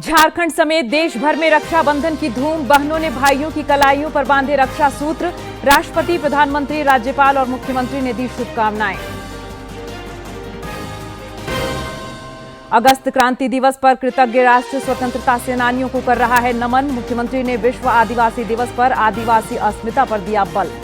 झारखंड समेत देश भर में रक्षाबंधन की धूम। बहनों ने भाइयों की कलाइयों पर बांधे रक्षा सूत्र। राष्ट्रपति, प्रधानमंत्री, राज्यपाल और मुख्यमंत्री ने दी शुभकामनाएं। अगस्त क्रांति दिवस पर कृतज्ञ राष्ट्र स्वतंत्रता सेनानियों को कर रहा है नमन। मुख्यमंत्री ने विश्व आदिवासी दिवस पर आदिवासी अस्मिता पर दिया बल।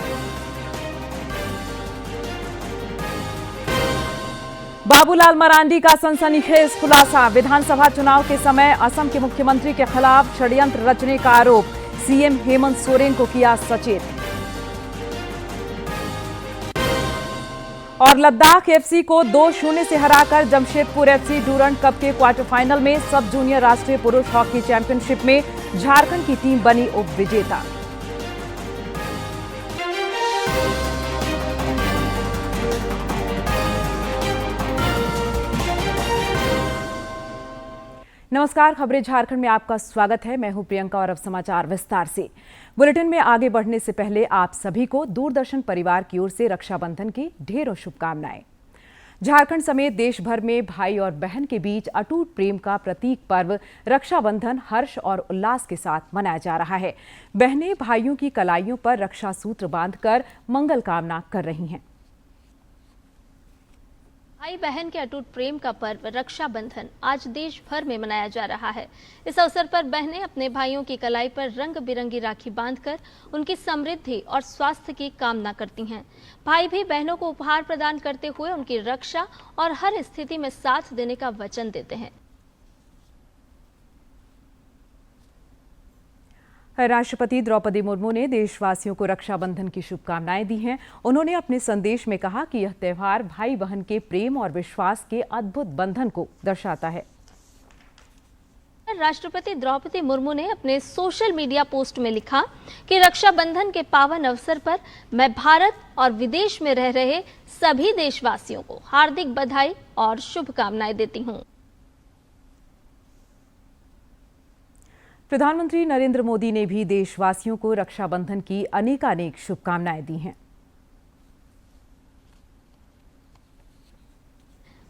बाबूलाल मरांडी का सनसनीखेज खुलासा। विधानसभा चुनाव के समय असम के मुख्यमंत्री के खिलाफ षड्यंत्र रचने का आरोप। सीएम हेमंत सोरेन को किया सचेत। और लद्दाख एफसी को 2-0 से हराकर जमशेदपुर एफसी डूरंड कप के क्वार्टर फाइनल में सब जूनियर राष्ट्रीय पुरुष हॉकी चैंपियनशिप में झारखंड की टीम बनी उप विजेता। नमस्कार, खबरें झारखंड में आपका स्वागत है। मैं हूं प्रियंका और अब समाचार विस्तार से। बुलेटिन में आगे बढ़ने से पहले आप सभी को दूरदर्शन परिवार की ओर से रक्षाबंधन की ढेरों शुभकामनाएं। झारखंड समेत देश भर में भाई और बहन के बीच अटूट प्रेम का प्रतीक पर्व रक्षाबंधन हर्ष और उल्लास के साथ मनाया जा रहा है। बहनें भाइयों की कलाइयों पर रक्षा सूत्र बांधकर मंगल कामना कर रही हैं। भाई बहन के अटूट प्रेम का पर्व रक्षाबंधन आज देश भर में मनाया जा रहा है। इस अवसर पर बहनें अपने भाइयों की कलाई पर रंग बिरंगी राखी बांधकर उनकी समृद्धि और स्वास्थ्य की कामना करती हैं। भाई भी बहनों को उपहार प्रदान करते हुए उनकी रक्षा और हर स्थिति में साथ देने का वचन देते हैं। राष्ट्रपति द्रौपदी मुर्मू ने देशवासियों को रक्षाबंधन की शुभकामनाएं दी हैं। उन्होंने अपने संदेश में कहा कि यह त्यौहार भाई बहन के प्रेम और विश्वास के अद्भुत बंधन को दर्शाता है। राष्ट्रपति द्रौपदी मुर्मू ने अपने सोशल मीडिया पोस्ट में लिखा कि रक्षाबंधन के पावन अवसर पर मैं भारत और विदेश में रह रहे सभी देशवासियों को हार्दिक बधाई और शुभकामनाएं देती हूं। प्रधानमंत्री नरेंद्र मोदी ने भी देशवासियों को रक्षाबंधन की अनेकानेक शुभकामनाएं दी हैं।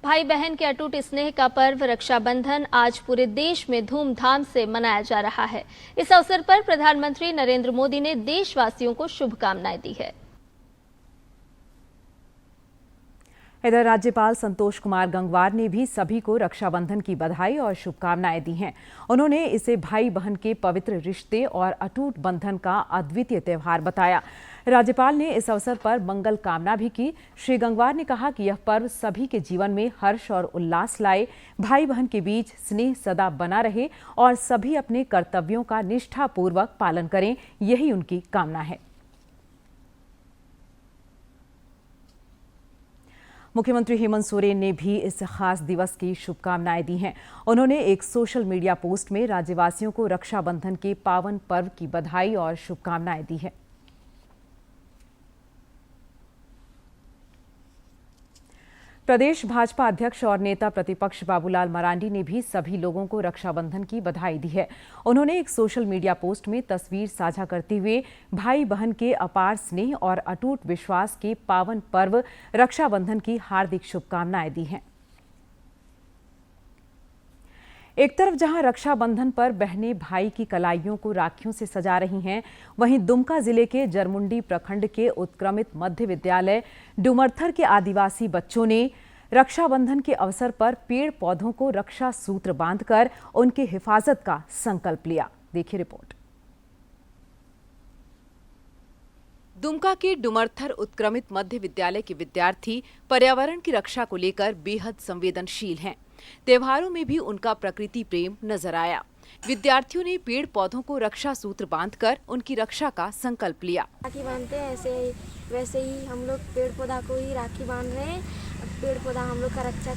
भाई बहन के अटूट स्नेह का पर्व रक्षाबंधन आज पूरे देश में धूमधाम से मनाया जा रहा है। इस अवसर पर प्रधानमंत्री नरेंद्र मोदी ने देशवासियों को शुभकामनाएं दी है। इधर राज्यपाल संतोष कुमार गंगवार ने भी सभी को रक्षाबंधन की बधाई और शुभकामनाएं दी हैं। उन्होंने इसे भाई बहन के पवित्र रिश्ते और अटूट बंधन का अद्वितीय त्यौहार बताया। राज्यपाल ने इस अवसर पर मंगल कामना भी की। श्री गंगवार ने कहा कि यह पर्व सभी के जीवन में हर्ष और उल्लास लाए, भाई बहन के बीच स्नेह सदा बना रहे और सभी अपने कर्तव्यों का निष्ठापूर्वक पालन करें, यही उनकी कामना है। मुख्यमंत्री हेमंत सोरेन ने भी इस खास दिवस की शुभकामनाएं दी हैं। उन्होंने एक सोशल मीडिया पोस्ट में राज्यवासियों को रक्षाबंधन के पावन पर्व की बधाई और शुभकामनाएं दी है। प्रदेश भाजपा अध्यक्ष और नेता प्रतिपक्ष बाबूलाल मरांडी ने भी सभी लोगों को रक्षाबंधन की बधाई दी है। उन्होंने एक सोशल मीडिया पोस्ट में तस्वीर साझा करते हुए भाई बहन के अपार स्नेह और अटूट विश्वास के पावन पर्व रक्षाबंधन की हार्दिक शुभकामनाएं दी हैं। एक तरफ जहां रक्षाबंधन पर बहनें भाई की कलाइयों को राखियों से सजा रही हैं, वहीं दुमका जिले के जरमुंडी प्रखंड के उत्क्रमित मध्य विद्यालय डुमरथर के आदिवासी बच्चों ने रक्षाबंधन के अवसर पर पेड़ पौधों को रक्षा सूत्र बांधकर उनकी हिफाजत का संकल्प लिया। देखिए रिपोर्ट। दुमका के डुमरथर उत्क्रमित मध्य विद्यालय के विद्यार्थी पर्यावरण की रक्षा को लेकर बेहद संवेदनशील हैं। त्योहारों में भी उनका प्रकृति प्रेम नजर आया। विद्यार्थियों ने पेड़ पौधों को रक्षा सूत्र बांधकर उनकी रक्षा का संकल्प लिया। राखी बांधते हैं वैसे ही हम लोग पेड़ पौधा को ही राखी बांध रहे हैं। पेड़ पौधा हम लोग का रक्षा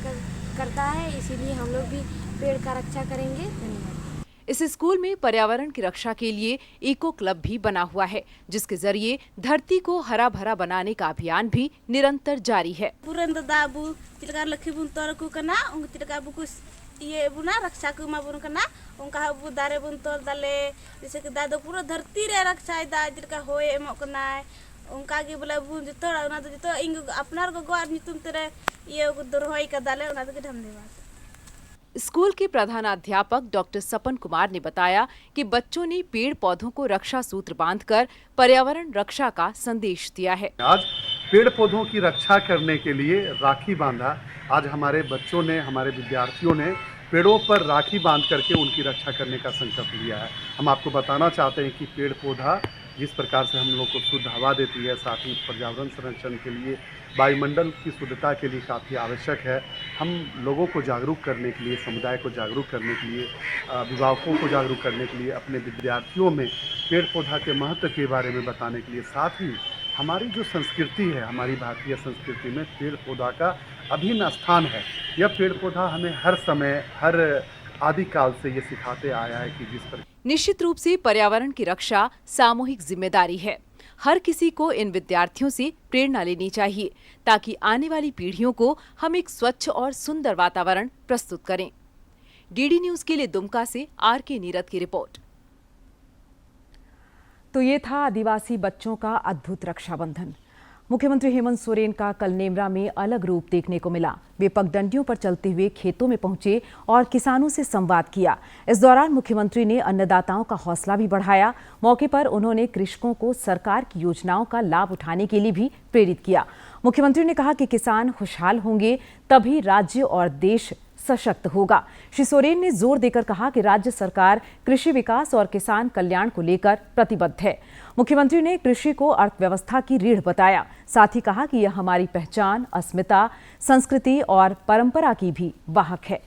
करता है, इसीलिए हम लोग भी पेड़ का रक्षा करेंगे। धन्यवाद। इस स्कूल में पर्यावरण की रक्षा के लिए इको क्लब भी बना हुआ है, जिसके जरिए धरती को हरा भरा बनाने का अभियान भी निरंतर जारी है। ये बुना रक्षा को मा बुन करना उनका बु दारे बुन तोल दाले जैसे कि दादो पूरा धरती रे रक्षा दा जिरका होए एमो करना उनका के बोले बुन जतो ना तो जतो इंग अपनार को गोर नितुम तेरे ये दोरहोई का दाले उना के धन्यवाद। स्कूल के प्रधानाध्यापक डॉक्टर सपन कुमार ने बताया कि बच्चों ने पेड़ पौधों को रक्षा सूत्र बांधकर पर्यावरण रक्षा का संदेश दिया है। आज पेड़ पौधों की रक्षा करने के लिए राखी बांधा। आज हमारे बच्चों ने, हमारे विद्यार्थियों ने पेड़ों पर राखी बांध करके उनकी रक्षा करने का संकल्प लिया है। हम आपको बताना चाहते हैं कि पेड़ पौधा जिस प्रकार से हम लोग को शुद्ध हवा देती है, साथ ही पर्यावरण संरक्षण के लिए, वायुमंडल की शुद्धता के लिए काफ़ी आवश्यक है। हम लोगों को जागरूक करने के लिए, समुदाय को जागरूक करने के लिए, अभिभावकों को जागरूक करने के लिए, अपने विद्यार्थियों में पेड़ पौधा के महत्व के बारे में बताने के लिए, साथ ही हमारी जो संस्कृति है, हमारी भारतीय संस्कृति में पेड़ पौधा का अभिन्न स्थान है। यह पेड़ पौधा हमें हर समय, हर आदिकाल से ये सिखाते आया है कि जिस पर निश्चित रूप से पर्यावरण की रक्षा सामूहिक जिम्मेदारी है। हर किसी को इन विद्यार्थियों से प्रेरणा लेनी चाहिए ताकि आने वाली पीढ़ियों को हम एक स्वच्छ और सुंदर वातावरण प्रस्तुत करें। डीडी न्यूज के लिए दुमका से आर.के. नीरद की रिपोर्ट। तो ये था आदिवासी बच्चों का अद्भुत रक्षाबंधन। मुख्यमंत्री हेमंत सोरेन का कल नेमरा में अलग रूप देखने को मिला। वे पगडंडियों पर चलते हुए खेतों में पहुंचे और किसानों से संवाद किया। इस दौरान मुख्यमंत्री ने अन्नदाताओं का हौसला भी बढ़ाया। मौके पर उन्होंने कृषकों को सरकार की योजनाओं का लाभ उठाने के लिए भी प्रेरित किया। मुख्यमंत्री ने कहा कि किसान खुशहाल होंगे तभी राज्य और देश सशक्त होगा। श्री सोरेन ने जोर देकर कहा कि राज्य सरकार कृषि विकास और किसान कल्याण को लेकर प्रतिबद्ध है। मुख्यमंत्री ने कृषि को अर्थव्यवस्था की रीढ़ बताया। साथ ही कहा कि यह हमारी पहचान, अस्मिता, संस्कृति और परंपरा की भी वाहक है।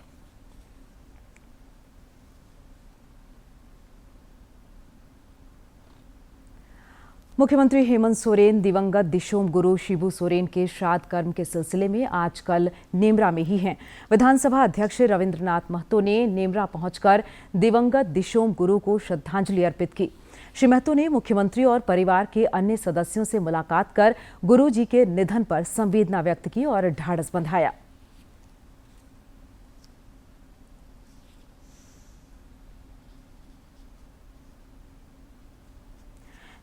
मुख्यमंत्री हेमंत सोरेन दिवंगत दिशोम गुरु शिबू सोरेन के श्राद्ध कर्म के सिलसिले में आजकल नेमरा में ही हैं। विधानसभा अध्यक्ष रविंद्रनाथ महतो ने नेमरा पहुंचकर दिवंगत दिशोम गुरु को श्रद्धांजलि अर्पित की। श्री महतो ने मुख्यमंत्री और परिवार के अन्य सदस्यों से मुलाकात कर गुरु जी के निधन पर संवेदना व्यक्त की और ढाढ़स बंधाया।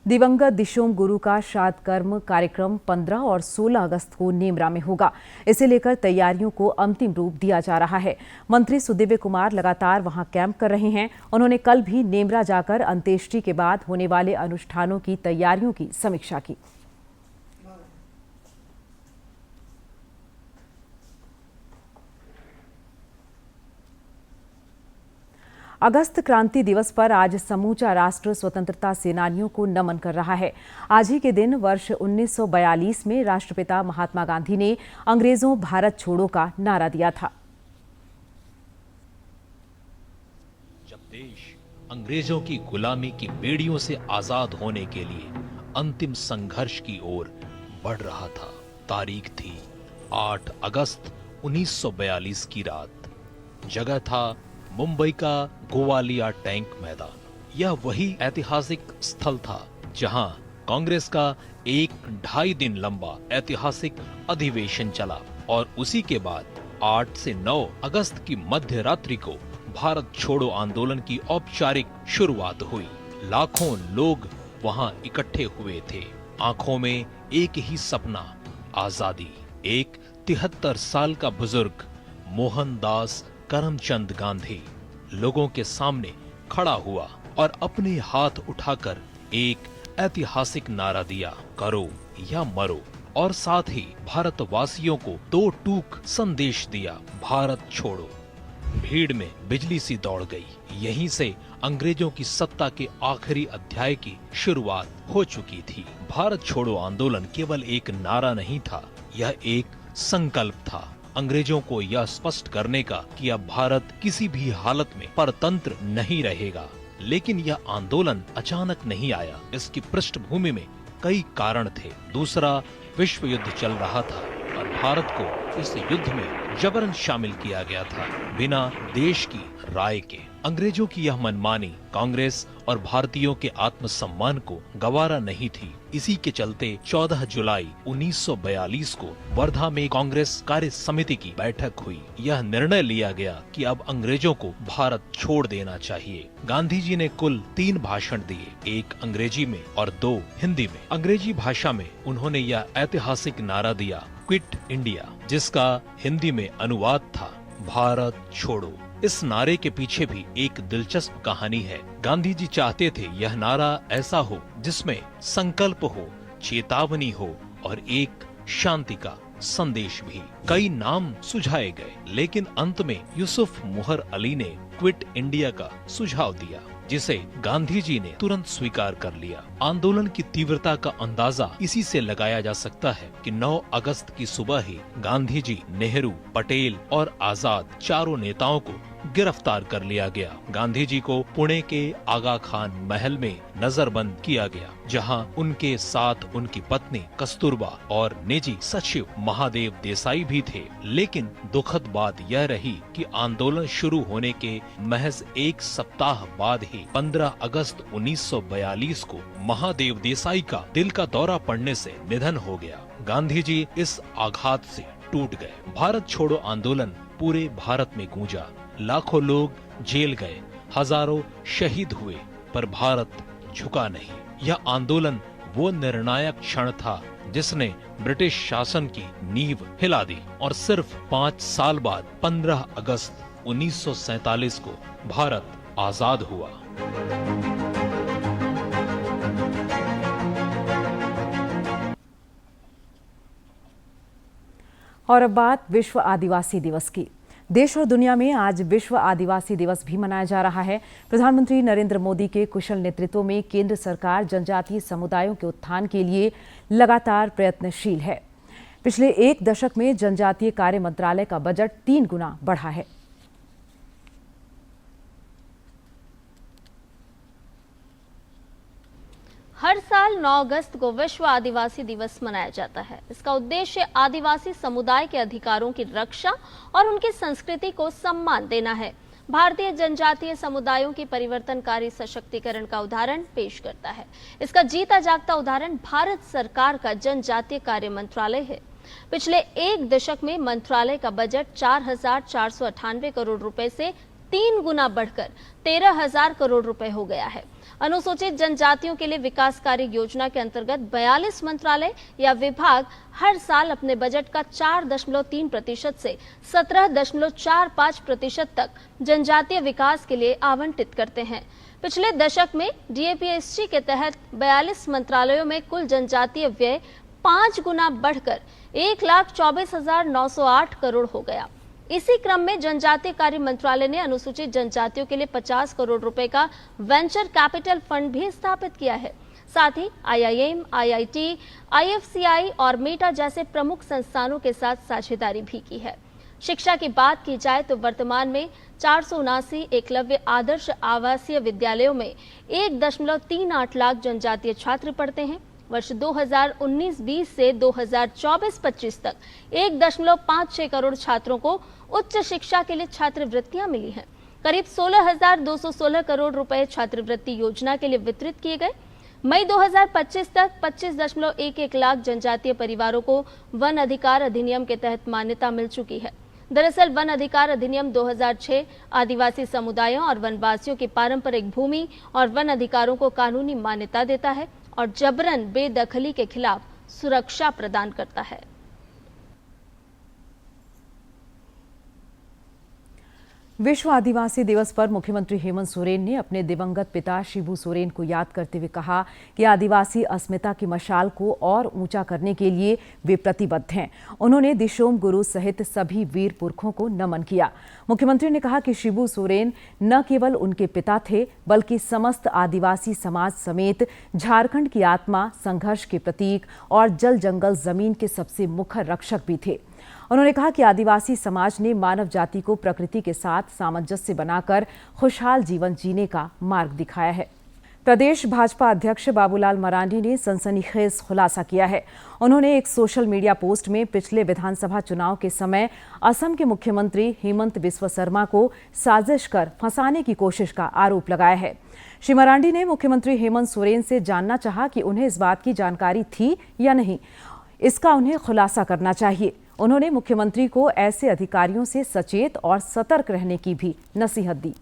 दिवंगत दिशोम गुरु का श्राद्ध कर्म कार्यक्रम 15 और 16 अगस्त को नेमरा में होगा। इसे लेकर तैयारियों को अंतिम रूप दिया जा रहा है। मंत्री सुदिव्य कुमार लगातार वहां कैंप कर रहे हैं। उन्होंने कल भी नेमरा जाकर अंत्येष्टि के बाद होने वाले अनुष्ठानों की तैयारियों की समीक्षा की। अगस्त क्रांति दिवस पर आज समूचा राष्ट्र स्वतंत्रता सेनानियों को नमन कर रहा है। आज ही के दिन वर्ष 1942 में राष्ट्रपिता महात्मा गांधी ने अंग्रेजों भारत छोड़ो का नारा दिया था। जब देश अंग्रेजों की गुलामी की बेड़ियों से आजाद होने के लिए अंतिम संघर्ष की ओर बढ़ रहा था, तारीख थी 8 अगस्त 1942 की रात। जगह था मुंबई का गोवालिया टैंक मैदान। यह वही ऐतिहासिक स्थल था जहां कांग्रेस का 1-2.5 दिन लंबा ऐतिहासिक अधिवेशन चला और उसी के बाद 8 से 9 अगस्त की मध्य रात्रि को भारत छोड़ो आंदोलन की औपचारिक शुरुआत हुई। लाखों लोग वहां इकट्ठे हुए थे, आंखों में एक ही सपना, आजादी। एक 73 साल का बुजुर्ग मोहनदास करमचंद गांधी लोगों के सामने खड़ा हुआ और अपने हाथ उठाकर एक ऐतिहासिक नारा दिया, करो या मरो, और साथ ही भारतवासियों को 2 टूक संदेश दिया, भारत छोड़ो। भीड़ में बिजली सी दौड़ गई। यहीं से अंग्रेजों की सत्ता के आखिरी अध्याय की शुरुआत हो चुकी थी। भारत छोड़ो आंदोलन केवल एक नारा नहीं था, यह एक संकल्प था। अंग्रेजों को यह स्पष्ट करने का कि अब भारत किसी भी हालत में परतंत्र नहीं रहेगा। लेकिन यह आंदोलन अचानक नहीं आया। इसकी पृष्ठभूमि में कई कारण थे। दूसरा विश्व युद्ध चल रहा था और भारत को इस युद्ध में जबरन शामिल किया गया था बिना देश की राय के। अंग्रेजों की यह मनमानी कांग्रेस और भारतीयों के आत्मसम्मान को गवारा नहीं थी। इसी के चलते 14 जुलाई 1942 को वर्धा में कांग्रेस कार्य समिति की बैठक हुई। यह निर्णय लिया गया कि अब अंग्रेजों को भारत छोड़ देना चाहिए। गांधी जी ने कुल 3 भाषण दिए, एक अंग्रेजी में और 2 हिंदी में। अंग्रेजी भाषा में उन्होंने यह ऐतिहासिक नारा दिया, क्विट इंडिया, जिसका हिंदी में अनुवाद था, भारत छोड़ो। इस नारे के पीछे भी एक दिलचस्प कहानी है। गांधी जी चाहते थे यह नारा ऐसा हो जिसमें संकल्प हो, चेतावनी हो और एक शांति का संदेश भी। कई नाम सुझाए गए, लेकिन अंत में यूसुफ मुहर अली ने क्विट इंडिया का सुझाव दिया, जिसे गांधी जी ने तुरंत स्वीकार कर लिया। आंदोलन की तीव्रता का अंदाजा इसी से लगाया जा सकता है कि 9 अगस्त की सुबह ही गांधी जी, नेहरू, पटेल और आजाद चारों नेताओं को गिरफ्तार कर लिया गया। गांधी जी को पुणे के आगा खान महल में नजरबंद किया गया, जहां उनके साथ उनकी पत्नी कस्तूरबा और निजी सचिव महादेव देसाई भी थे। लेकिन दुखद बात यह रही कि आंदोलन शुरू होने के महज एक सप्ताह बाद ही 15 अगस्त 1942 को महादेव देसाई का दिल का दौरा पड़ने से निधन हो गया। गांधी जी इस आघात से टूट गए। भारत छोड़ो आंदोलन पूरे भारत में गूंजा। लाखों लोग जेल गए, हजारों शहीद हुए, पर भारत झुका नहीं। यह आंदोलन वो निर्णायक क्षण था जिसने ब्रिटिश शासन की नींव हिला दी और सिर्फ 5 साल बाद 15 अगस्त 1947 को भारत आजाद हुआ। और अब बात विश्व आदिवासी दिवस की। देश और दुनिया में आज विश्व आदिवासी दिवस भी मनाया जा रहा है। प्रधानमंत्री नरेंद्र मोदी के कुशल नेतृत्व में केंद्र सरकार जनजातीय समुदायों के उत्थान के लिए लगातार प्रयत्नशील है। पिछले 1 दशक में जनजातीय कार्य मंत्रालय का बजट 3 गुना बढ़ा है। हर साल 9 अगस्त को विश्व आदिवासी दिवस मनाया जाता है। इसका उद्देश्य आदिवासी समुदाय के अधिकारों की रक्षा और उनकी संस्कृति को सम्मान देना है। भारतीय जनजातीय समुदायों की परिवर्तनकारी सशक्तिकरण का उदाहरण पेश करता है। इसका जीता जागता उदाहरण भारत सरकार का जनजातीय कार्य मंत्रालय है। पिछले 1 दशक में मंत्रालय का बजट 4,498 करोड़ रुपए से 3 गुना बढ़कर 13,000 करोड़ रुपए हो गया है। अनुसूचित जनजातियों के लिए विकास कार्य योजना के अंतर्गत 42 मंत्रालय या विभाग हर साल अपने बजट का 4.3% से 17.45% तक जनजातीय विकास के लिए आवंटित करते हैं। पिछले दशक में DAPSG के तहत 42 मंत्रालयों में कुल जनजातीय व्यय 5 गुना बढ़कर 1,24,908 करोड़ हो गया। इसी क्रम में जनजातीय कार्य मंत्रालय ने अनुसूचित जनजातियों के लिए 50 करोड़ रुपए का वेंचर कैपिटल फंड भी स्थापित किया है। साथ ही IIM, IIT, IFCI और मेटा जैसे प्रमुख संस्थानों के साथ साझेदारी भी की है। शिक्षा की बात की जाए तो वर्तमान में 479 एकलव्य आदर्श आवासीय विद्यालयों में 1.38 लाख जनजातीय छात्र पढ़ते हैं। वर्ष 2019-20 से 2024-25 तक 1.56 करोड़ छात्रों को उच्च शिक्षा के लिए छात्रवृत्तियां मिली हैं। करीब 16,216 करोड़ रुपए छात्रवृत्ति योजना के लिए वितरित किए गए। मई 2025 तक 25.11 लाख जनजातीय परिवारों को वन अधिकार अधिनियम के तहत मान्यता मिल चुकी है। दरअसल वन अधिकार अधिनियम 2006 आदिवासी समुदायों और वनवासियों की पारंपरिक भूमि और वन अधिकारों को कानूनी मान्यता देता है और जबरन बेदखली के खिलाफ सुरक्षा प्रदान करता है। विश्व आदिवासी दिवस पर मुख्यमंत्री हेमंत सोरेन ने अपने दिवंगत पिता शिबू सोरेन को याद करते हुए कहा कि आदिवासी अस्मिता की मशाल को और ऊंचा करने के लिए वे प्रतिबद्ध हैं। उन्होंने दिशोम गुरु सहित सभी वीर पुरखों को नमन किया। मुख्यमंत्री ने कहा कि शिबू सोरेन न केवल उनके पिता थे, बल्कि समस्त आदिवासी समाज समेत झारखंड की आत्मा, संघर्ष के प्रतीक और जल जंगल जमीन के सबसे मुखर रक्षक भी थे। उन्होंने कहा कि आदिवासी समाज ने मानव जाति को प्रकृति के साथ सामंजस्य बनाकर खुशहाल जीवन जीने का मार्ग दिखाया है। प्रदेश भाजपा अध्यक्ष बाबूलाल मरांडी ने सनसनीखेज खुलासा किया है। उन्होंने एक सोशल मीडिया पोस्ट में पिछले विधानसभा चुनाव के समय असम के मुख्यमंत्री हेमंत बिस्वा शर्मा को साजिश कर फंसाने की कोशिश का आरोप लगाया है। श्री मरांडी ने मुख्यमंत्री हेमंत सोरेन से जानना चाहा कि उन्हें इस बात की जानकारी थी या नहीं। इसका उन्हें खुलासा करना चाहिए। उन्होंने मुख्यमंत्री को ऐसे अधिकारियों से सचेत और सतर्क रहने की भी नसीहत दी।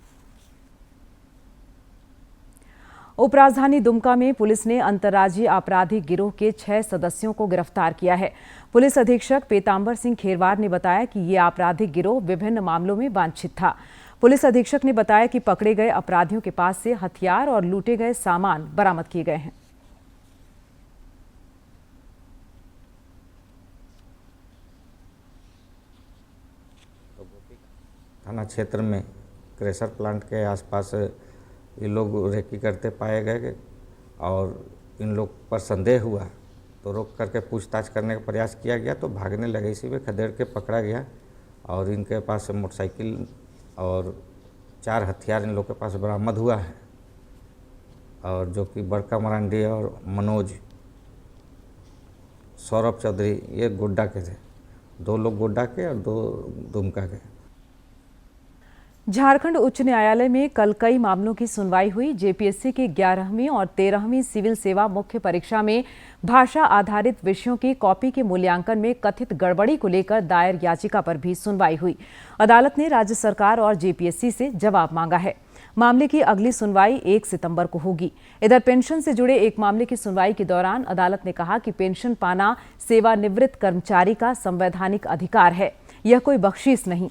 उपराजधानी दुमका में पुलिस ने अंतर्राज्यीय आपराधिक गिरोह के 6 सदस्यों को गिरफ्तार किया है। पुलिस अधीक्षक पीतांबर सिंह खेरवार ने बताया कि ये आपराधिक गिरोह विभिन्न मामलों में वांछित था। पुलिस अधीक्षक ने बताया कि पकड़े गए अपराधियों के पास से हथियार और लूटे गए सामान बरामद किए गए हैं। थाना क्षेत्र में क्रेशर प्लांट के आसपास ये लोग रेकी करते पाए गए और इन लोग पर संदेह हुआ तो रोक करके पूछताछ करने का प्रयास किया गया तो भागने लगे, इसी में खदेड़ के पकड़ा गया और इनके पास से मोटरसाइकिल और 4 हथियार इन लोग के पास बरामद हुआ है और जो कि बड़का मरांडी और मनोज सौरभ चौधरी ये गोड्डा के थे, 2 लोग गोड्डा के और 2 दुमका के। झारखंड उच्च न्यायालय में कल कई मामलों की सुनवाई हुई। जेपीएससी की 11वीं और 13वीं सिविल सेवा मुख्य परीक्षा में भाषा आधारित विषयों की कॉपी के मूल्यांकन में कथित गड़बड़ी को लेकर दायर याचिका पर भी सुनवाई हुई। अदालत ने राज्य सरकार और जेपीएससी से जवाब मांगा है। मामले की अगली सुनवाई 1 सितंबर को होगी। इधर पेंशन से जुड़े एक मामले की सुनवाई के दौरान अदालत ने कहा कि पेंशन पाना सेवानिवृत्त कर्मचारी का संवैधानिक अधिकार है, यह कोई बख्शीश नहीं।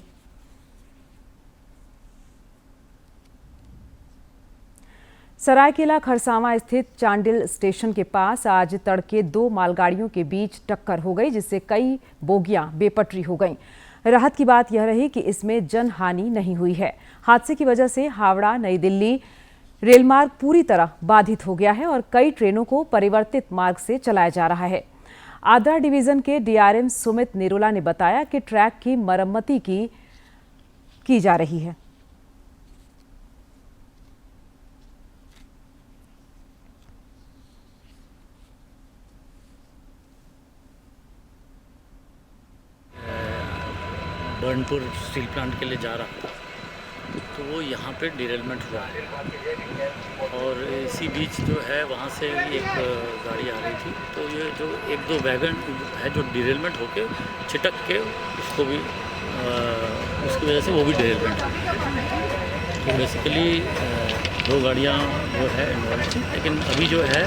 सरायकेला खरसावां स्थित चांडिल स्टेशन के पास आज तड़के 2 मालगाड़ियों के बीच टक्कर हो गई, जिससे कई बोगियां बेपटरी हो गईं। राहत की बात यह रही कि इसमें जनहानि नहीं हुई है। हादसे की वजह से हावड़ा नई दिल्ली रेलमार्ग पूरी तरह बाधित हो गया है और कई ट्रेनों को परिवर्तित मार्ग से चलाया जा रहा है। आद्रा डिवीजन के डीआरएम सुमित निरोला ने बताया कि ट्रैक की मरम्मती की जा रही है। बर्नपुर स्टील प्लांट के लिए जा रहा था तो वो यहाँ पे डिरेलमेंट हुआ है और इसी बीच जो है वहाँ से एक गाड़ी आ रही थी तो ये जो 1-2 वैगन है जो डिरेलमेंट होके छिटक के उसको भी उसकी वजह से वो भी डिरेलमेंट हुई। तो बेसिकली 2 गाड़ियाँ जो है इन्वॉल्व थी, लेकिन अभी जो है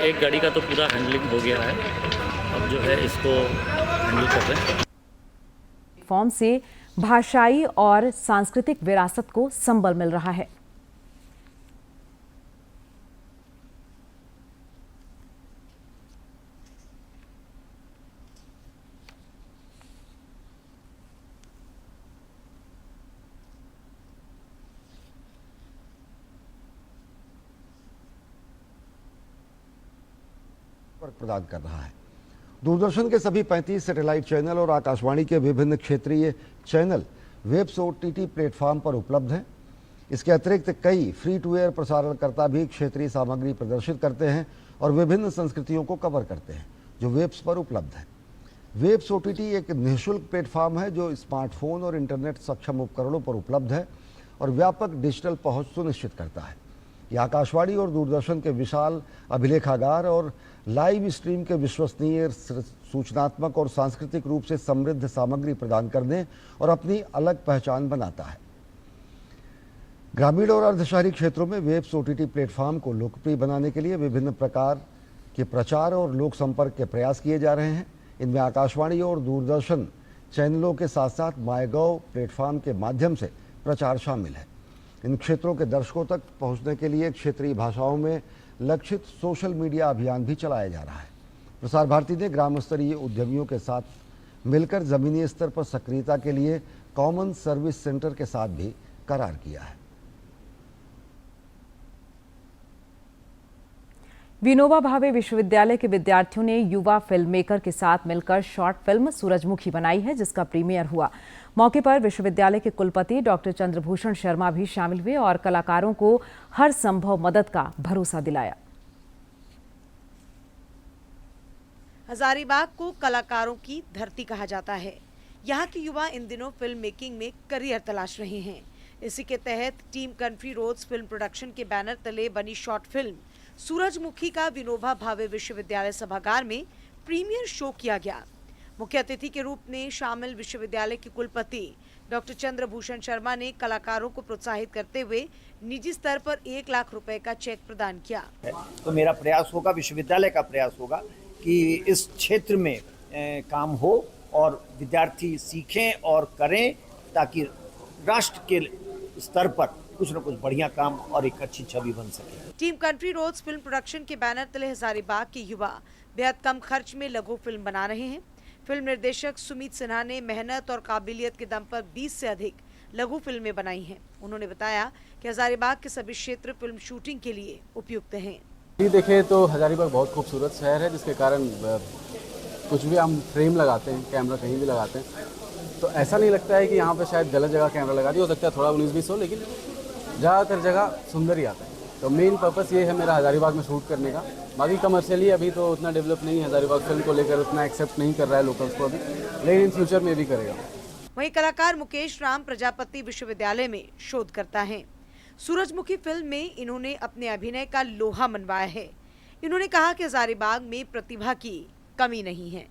एक गाड़ी का तो पूरा हैंडलिंग हो गया है। अब जो है इसको हैंडल कर रहे हैं। फॉर्म से भाषाई और सांस्कृतिक विरासत को संबल मिल रहा है। प्रदान कर रहा है। दूरदर्शन के सभी 35 सैटेलाइट चैनल और आकाशवाणी के विभिन्न क्षेत्रीय चैनल वेब्स ओटीटी प्लेटफॉर्म पर उपलब्ध हैं। इसके अतिरिक्त कई फ्री टू एयर प्रसारणकर्ता भी क्षेत्रीय सामग्री प्रदर्शित करते हैं और विभिन्न संस्कृतियों को कवर करते हैं जो वेब्स पर उपलब्ध है। वेब्स ओटीटी एक निःशुल्क प्लेटफॉर्म है जो स्मार्टफोन और इंटरनेट सक्षम उपकरणों पर उपलब्ध है और व्यापक डिजिटल पहुंच सुनिश्चित करता है। यह आकाशवाणी और दूरदर्शन के विशाल अभिलेखागार और लाइव स्ट्रीम के विश्वसनीय सूचनात्मक और सांस्कृतिक रूप से समृद्ध सामग्री प्रदान करने और अपनी अलग पहचान बनाता है। ग्रामीण और अर्धशहरी क्षेत्रों में वेब्स ओटीटी प्लेटफॉर्म को लोकप्रिय बनाने के लिए विभिन्न प्रकार के प्रचार और लोक संपर्क के प्रयास किए जा रहे हैं। इनमें आकाशवाणी और दूरदर्शन चैनलों के साथ साथ माईगॉव प्लेटफॉर्म के माध्यम से प्रचार शामिल है। इन क्षेत्रों के दर्शकों तक पहुंचने के लिए क्षेत्रीय भाषाओं में लक्षित सोशल मीडिया अभियान भी चलाया जा रहा है। प्रसार भारती ने ग्राम स्तरीय उद्यमियों के साथ मिलकर जमीनी स्तर पर सक्रियता के लिए कॉमन सर्विस सेंटर के साथ भी करार किया है। विनोबा भावे विश्वविद्यालय के विद्यार्थियों ने युवा फिल्म मेकर के साथ मिलकर शॉर्ट फिल्म सूरजमुखी बनाई है, जिसका प्रीमियर हुआ। मौके पर विश्वविद्यालय के कुलपति डॉक्टर चंद्रभूषण शर्मा भी शामिल हुए और कलाकारों को हर संभव मदद का भरोसा दिलाया। हजारीबाग को कलाकारों की धरती कहा जाता है। यहाँ के युवा इन दिनों फिल्म मेकिंग में करियर तलाश रहे हैं। इसी के तहत team Country Roads film production के बैनर तले बनी शॉर्ट फिल्म सूरजमुखी का विनोबा भावे विश्वविद्यालय सभागार में प्रीमियर शो किया गया। मुख्य अतिथि के रूप में शामिल विश्वविद्यालय के कुलपति डॉक्टर चंद्रभूषण शर्मा ने कलाकारों को प्रोत्साहित करते हुए निजी स्तर पर 1 लाख रुपए का चेक प्रदान किया। तो मेरा प्रयास होगा, विश्वविद्यालय का प्रयास होगा कि इस क्षेत्र में काम हो और विद्यार्थी सीखें और करें, ताकि राष्ट्र के स्तर पर कुछ न कुछ बढ़िया काम और एक अच्छी छवि बन सके। Team Country Roads film production के बैनर तले हजारीबाग के युवा बेहद कम खर्च में लघु फिल्म बना रहे हैं। फिल्म निर्देशक सुमित सिन्हा ने मेहनत और काबिलियत के दम पर 20 से अधिक लघु फिल्में बनाई हैं। उन्होंने बताया कि हजारीबाग के सभी क्षेत्र फिल्म शूटिंग के लिए उपयुक्त हैं। ये देखें तो हजारीबाग बहुत खूबसूरत शहर है, जिसके कारण कुछ भी हम फ्रेम लगाते हैं, कैमरा कहीं भी लगाते हैं, तो ऐसा नहीं लगता है कि यहाँ पे शायद गलत जगह कैमरा लगा दिया। हो सकता है थोड़ा 19-20 हो, लेकिन ज़्यादातर जगह सुंदर ही आता है। तो मेन पर्पस ये है मेरा हजारीबाग में शूट करने का। बाकी कमर्शियली अभी तो उतना डेवलप नहीं है, हजारीबाग फिल्म को लेकर उतना एक्सेप्ट नहीं कर रहा है लोकल्स को अभी, लेकिन इन फ्यूचर में भी करेगा। वहीं कलाकार मुकेश राम प्रजापति विश्वविद्यालय में शोध करता है। सूरजमुखी फिल्म में इन्होंने अपने अभिनय का लोहा मनवाया है। इन्होंने कहा कि हजारीबाग में प्रतिभा की कमी नहीं है,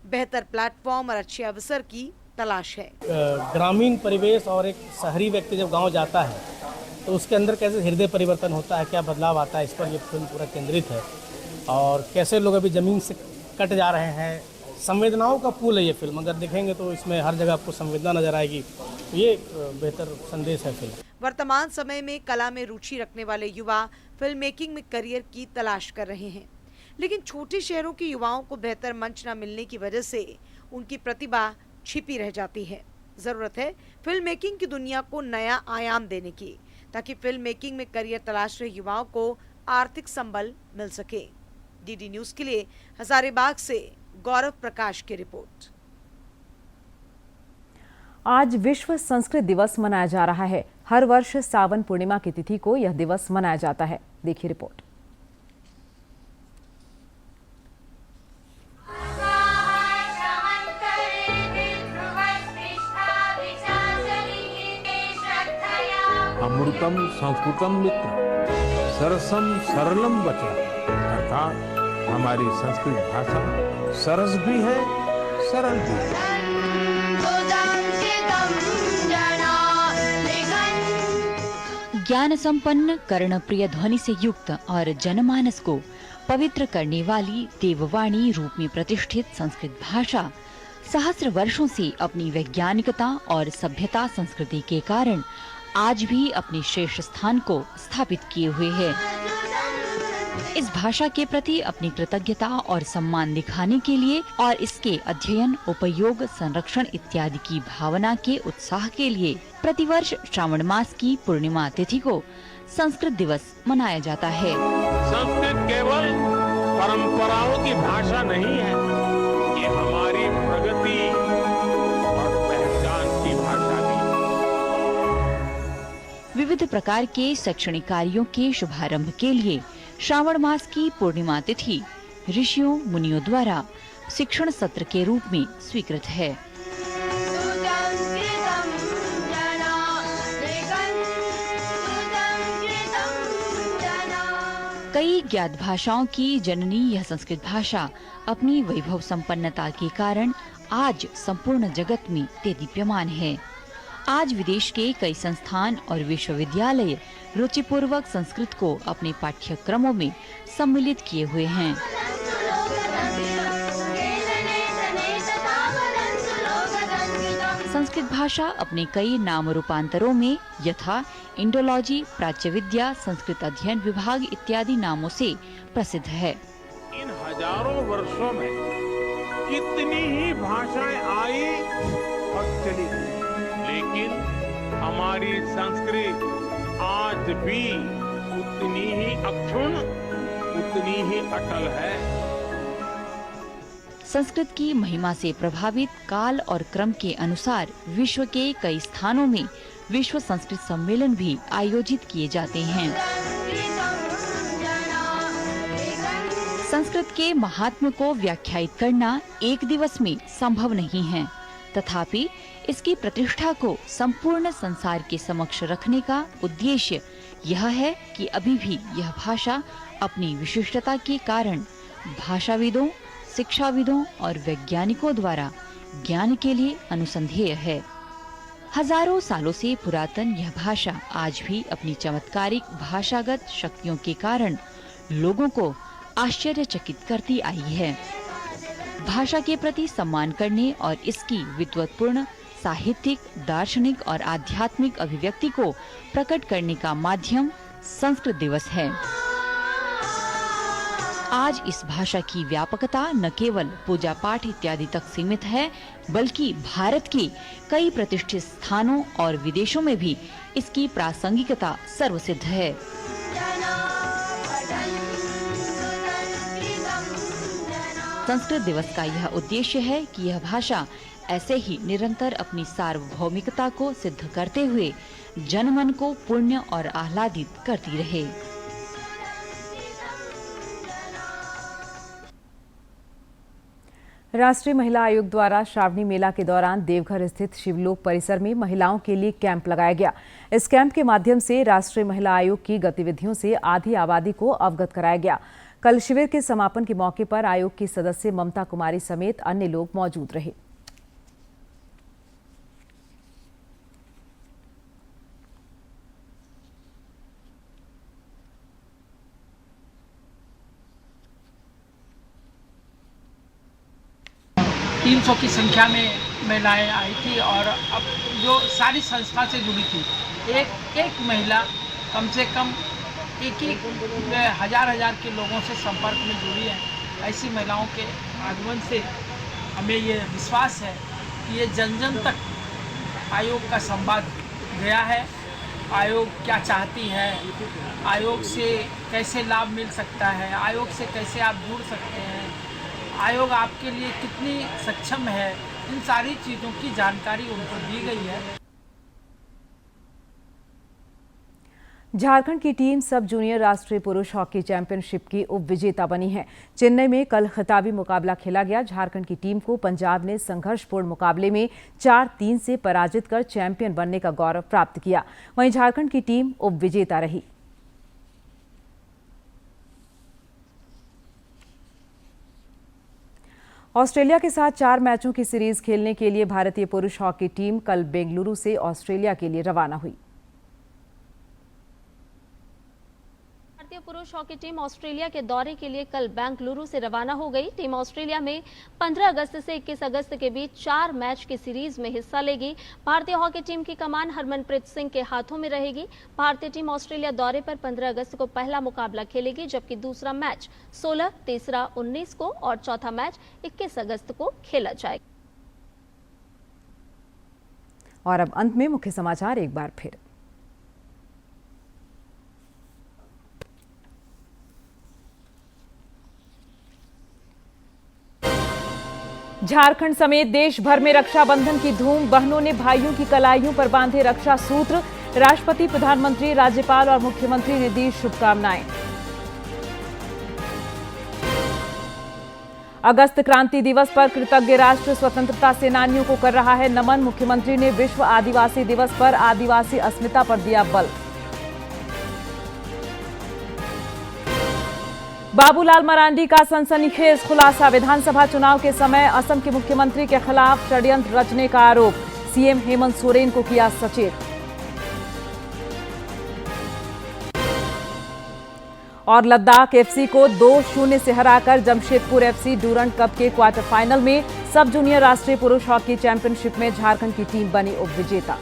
बेहतर प्लेटफॉर्म और अच्छे अवसर की तलाश है। ग्रामीण परिवेश और एक शहरी व्यक्ति जब गांव जाता है तो उसके अंदर कैसे हृदय परिवर्तन होता है, क्या बदलाव आता है, इस पर ये फिल्म पूरा केंद्रित है। और कैसे लोग अभी ज़मीन से कट जा रहे हैं, संवेदनाओं का पूल है ये फिल्म। अगर देखेंगे तो इसमें हर जगह आपको संवेदना नजर आएगी। तो ये बेहतर संदेश है फिल्म। वर्तमान समय में कला में रुचि रखने वाले युवा फिल्म मेकिंग में करियर की तलाश कर रहे हैं, लेकिन छोटे शहरों के युवाओं को बेहतर मंच न मिलने की वजह से उनकी प्रतिभा छिपी रह जाती है। जरूरत है फिल्म मेकिंग की दुनिया को नया आयाम देने की, ताकि फिल्म मेकिंग में करियर तलाश रहे युवाओं को आर्थिक संबल मिल सके। डीडी न्यूज के लिए हजारीबाग से गौरव प्रकाश की रिपोर्ट। आज विश्व संस्कृत दिवस मनाया जा रहा है। हर वर्ष सावन पूर्णिमा की तिथि को यह दिवस मनाया जाता है। देखिए रिपोर्ट। अमृतम संस्कृतम मित्र सरसम सरलम वचन, अर्थात हमारी संस्कृत भाषा सरस भी है, सरल भी है। ज्ञान संपन्न, कर्णप्रिय ध्वनि से युक्त और जनमानस को पवित्र करने वाली देववाणी रूप में प्रतिष्ठित संस्कृत भाषा सहस्र वर्षों से अपनी वैज्ञानिकता और सभ्यता संस्कृति के कारण आज भी अपने श्रेष्ठ स्थान को स्थापित किए हुए है। इस भाषा के प्रति अपनी कृतज्ञता और सम्मान दिखाने के लिए और इसके अध्ययन, उपयोग, संरक्षण इत्यादि की भावना के उत्साह के लिए प्रतिवर्ष श्रावण मास की पूर्णिमा तिथि को संस्कृत दिवस मनाया जाता है। संस्कृत केवल परंपराओं की भाषा नहीं है, ये हमारी प्रगति और पहचान की भाषा भी। विविध प्रकार के शैक्षणिक कार्यों के शुभारंभ के लिए श्रावण मास की पूर्णिमा तिथि ऋषियों मुनियों द्वारा शिक्षण सत्र के रूप में स्वीकृत है। कई ज्ञात भाषाओं की जननी यह संस्कृत भाषा अपनी वैभव संपन्नता के कारण आज संपूर्ण जगत में देदीप्यमान है। आज विदेश के कई संस्थान और विश्वविद्यालय रुचिपूर्वक संस्कृत को अपने पाठ्यक्रमों में सम्मिलित किए हुए हैं। संस्कृत भाषा अपने कई नाम रूपांतरों में यथा इंडोलॉजी, प्राच्य विद्या, संस्कृत अध्ययन विभाग इत्यादि नामों से प्रसिद्ध है। इन हजारों वर्षों में कितनी ही भाषाएं आई और चली गई, लेकिन हमारी संस्कृत आज भी उतनी ही अक्षुण्ण, उतनी ही अटल है। संस्कृत की महिमा से प्रभावित काल और क्रम के अनुसार विश्व के कई स्थानों में विश्व संस्कृत सम्मेलन भी आयोजित किए जाते हैं। संस्कृत के महात्म्य को व्याख्यायित करना एक दिवस में संभव नहीं है, तथापि इसकी प्रतिष्ठा को संपूर्ण संसार के समक्ष रखने का उद्देश्य यह है कि अभी भी यह भाषा अपनी विशिष्टता के कारण भाषाविदों, शिक्षाविदों और वैज्ञानिकों द्वारा ज्ञान के लिए अनुसंधेय है। हजारों सालों से पुरातन यह भाषा आज भी अपनी चमत्कारिक भाषागत शक्तियों के कारण लोगों को आश्चर्यचकित करती आई है। भाषा के प्रति सम्मान करने और इसकी विद्वत्पूर्ण, साहित्यिक, दार्शनिक और आध्यात्मिक अभिव्यक्ति को प्रकट करने का माध्यम संस्कृत दिवस है। आज इस भाषा की व्यापकता न केवल पूजा पाठ इत्यादि तक सीमित है, बल्कि भारत के कई प्रतिष्ठित स्थानों और विदेशों में भी इसकी प्रासंगिकता सर्वसिद्ध है। संस्कृत दिवस का यह उद्देश्य है कि यह भाषा ऐसे ही निरंतर अपनी सार्वभौमिकता को सिद्ध करते हुए जनमन को पुण्य और आह्लादित करती रहे। राष्ट्रीय महिला आयोग द्वारा श्रावणी मेला के दौरान देवघर स्थित शिवलोक परिसर में महिलाओं के लिए कैंप लगाया गया। इस कैंप के माध्यम से राष्ट्रीय महिला आयोग की गतिविधियों से आधी आबादी को अवगत कराया गया। कल शिविर के समापन के मौके पर आयोग की सदस्य ममता कुमारी समेत अन्य लोग मौजूद रहे। तीन 300 की संख्या में महिलाएं आई थी और अब जो सारी संस्था से जुड़ी थी, एक महिला कम से कम एक हजार के लोगों से संपर्क में जुड़ी है। ऐसी महिलाओं के आगमन से हमें ये विश्वास है कि ये जन जन तक आयोग का संवाद गया है। आयोग क्या चाहती है, आयोग से कैसे लाभ मिल सकता है, आयोग से कैसे आप जुड़ सकते हैं, आयोग आपके लिए कितनी सक्षम है, इन सारी चीज़ों की जानकारी उनको दी गई है। झारखंड की टीम सब जूनियर राष्ट्रीय पुरुष हॉकी चैंपियनशिप की उप विजेता बनी है। चेन्नई में कल खिताबी मुकाबला खेला गया। झारखंड की टीम को पंजाब ने संघर्षपूर्ण मुकाबले में 4-3 से पराजित कर चैंपियन बनने का गौरव प्राप्त किया। वहीं झारखंड की टीम उप विजेता रही। ऑस्ट्रेलिया के साथ 4 मैचों की सीरीज खेलने के लिए भारतीय पुरुष हॉकी टीम कल बेंगलुरु से ऑस्ट्रेलिया के लिए रवाना हुई। भारतीय पुरुष हॉकी टीम ऑस्ट्रेलिया के दौरे के लिए कल बेंगलुरु से रवाना हो गई। टीम ऑस्ट्रेलिया में 15 अगस्त से 21 अगस्त के बीच 4 मैच की सीरीज में हिस्सा लेगी। भारतीय हॉकी टीम की कमान हरमनप्रीत सिंह के हाथों में रहेगी। भारतीय टीम ऑस्ट्रेलिया दौरे पर 15 अगस्त को पहला मुकाबला खेलेगी, जबकि दूसरा मैच 16, तीसरा 19 को और चौथा मैच 21 अगस्त को खेला जाएगा। और अब अंत में मुख्य समाचार एक बार फिर। झारखंड समेत देश भर में रक्षाबंधन की धूम। बहनों ने भाइयों की कलाइयों पर बांधे रक्षा सूत्र। राष्ट्रपति, प्रधानमंत्री, राज्यपाल और मुख्यमंत्री ने दी शुभकामनाएं। अगस्त क्रांति दिवस पर कृतज्ञ राष्ट्र स्वतंत्रता सेनानियों को कर रहा है नमन। मुख्यमंत्री ने विश्व आदिवासी दिवस पर आदिवासी अस्मिता पर दिया बल। बाबूलाल मरांडी का सनसनीखेज खुलासा। विधानसभा चुनाव के समय असम के मुख्यमंत्री के खिलाफ षड्यंत्र रचने का आरोप। सीएम हेमंत सोरेन को किया सचेत। और लद्दाख एफसी को 2-0 से हराकर जमशेदपुर एफसी डूरंड कप के क्वार्टर फाइनल में। सब जूनियर राष्ट्रीय पुरुष हॉकी चैंपियनशिप में झारखंड की टीम बनी उप विजेता।